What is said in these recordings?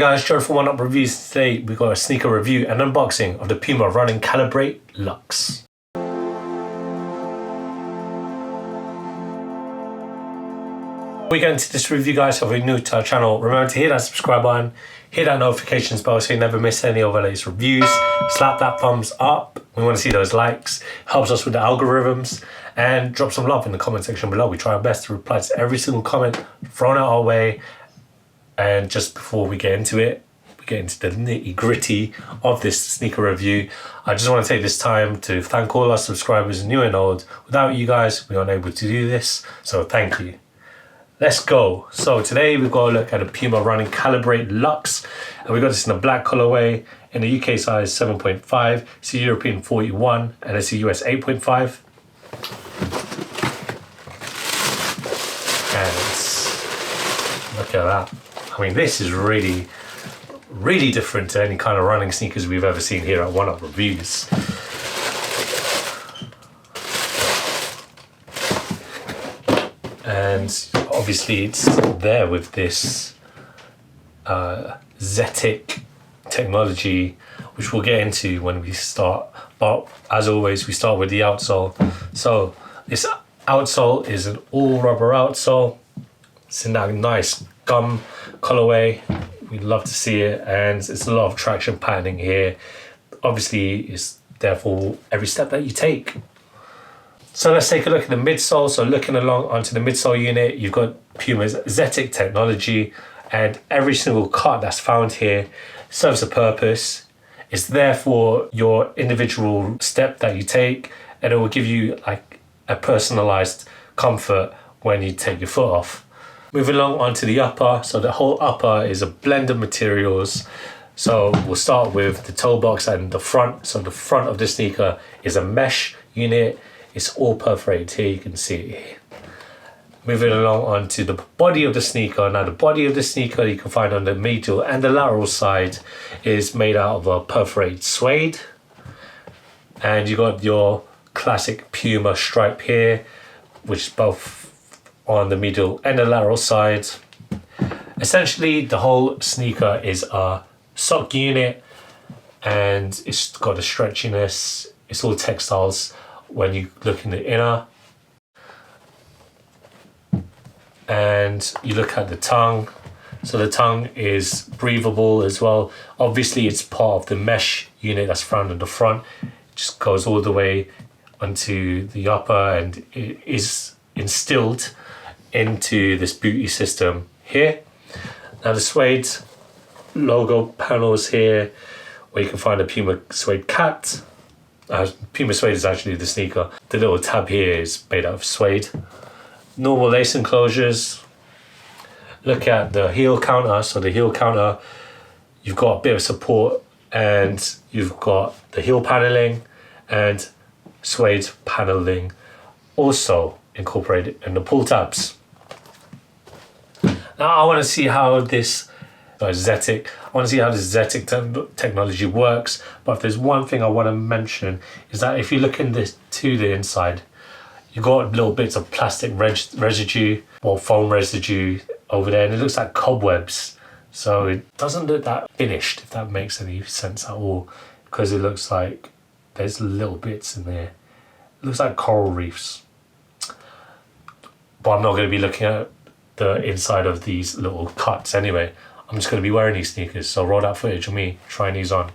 guys, Gerald from Oneupreviewz. Today we got a sneaker review and unboxing of the PUMA Running Calibrate Luxe. Before we get into this review, guys, if you're new to our channel, remember to hit that subscribe button, hit that notifications bell so you never miss any of our latest reviews. Slap that thumbs up. We want to see those likes. Helps us with the algorithms. And drop some love in the comment section below. We try our best to reply to every single comment thrown out our way. And just before we get into it, we get into the nitty gritty of this sneaker review, I just want to take this time to thank all our subscribers, new and old. Without you guys, we aren't able to do this, so thank you. Let's go. So today we've got a look at the PUMA Running Calibrate Luxe, and we got this in a black colorway, in the UK size 7.5, it's a European 41, and it's a US 8.5. And look at that. I mean, this is really different to any kind of running sneakers we've ever seen here at Oneupreviewz. And obviously it's there with this Zetic technology, which we'll get into when we start. But as always, we start with the outsole. So this outsole is an all rubber outsole. It's in that nice gum colorway. We'd love to see it, and it's a lot of traction patterning here. Obviously, it's there for every step that you take. So let's take a look at the midsole. So looking along onto the midsole unit, you've got Puma's Zetic technology, and every single cut that's found here serves a purpose. It's there for your individual step that you take, and it will give you like a personalized comfort when you take your foot off. Moving along onto the upper, so the whole upper is a blend of materials. So we'll start with the toe box and the front. So the front of the sneaker is a mesh unit. It's all perforated here, you can see it here. Moving along onto the body of the sneaker. Now the body of the sneaker you can find on the medial and the lateral side is made out of a perforated suede. And you got your classic Puma stripe here, which is both on the medial and the lateral side. Essentially, the whole sneaker is a sock unit, and it's got a stretchiness. It's all textiles when you look in the inner. And you look at the tongue. So the tongue is breathable as well. Obviously, it's part of the mesh unit that's found in the front. It just goes all the way onto the upper, and it is instilled into this booty system here. Now the suede logo panels here, where you can find a Puma suede cat. Puma suede is actually the sneaker. The little tab here is made out of suede. Normal lace enclosures. Look at the heel counter. So the heel counter, you've got a bit of support, and you've got the heel paneling and suede paneling also incorporated in the pull tabs. Now I want to see how this Zetic technology works, but if there's one thing I want to mention is that if you look to the inside, you got little bits of plastic residue or foam residue over there, and it looks like cobwebs. So it doesn't look that finished, if that makes any sense at all, because it looks like there's little bits in there. It looks like coral reefs. But I'm not going to be looking at the inside of these little cuts anyway. I'm just going to be wearing these sneakers, so roll that footage of me trying these on.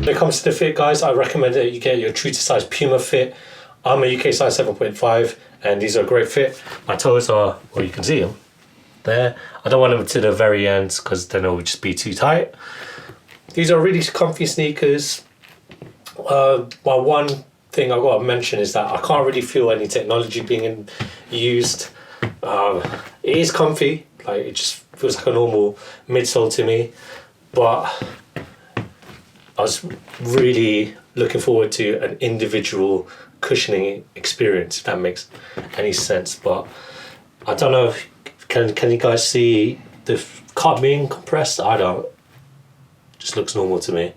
When it comes to the fit, guys, I recommend that you get your true to size Puma fit. I'm a UK size 7.5 and these are a great fit. My toes are, well, you can see them there. I don't want them to the very ends because then it would just be too tight. These are really comfy sneakers. One thing I've got to mention is that I can't really feel any technology being used. It is comfy, like it just feels like a normal midsole to me, but I was really looking forward to an individual cushioning experience, if that makes any sense. But I don't know if, can you guys see the cup being compressed? I don't. Just looks normal to me.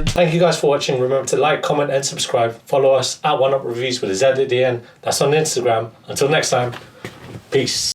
Thank you guys for watching. Remember to like, comment and subscribe. Follow us at Oneupreviewz with a Z at the end. That's on Instagram. Until next time, peace.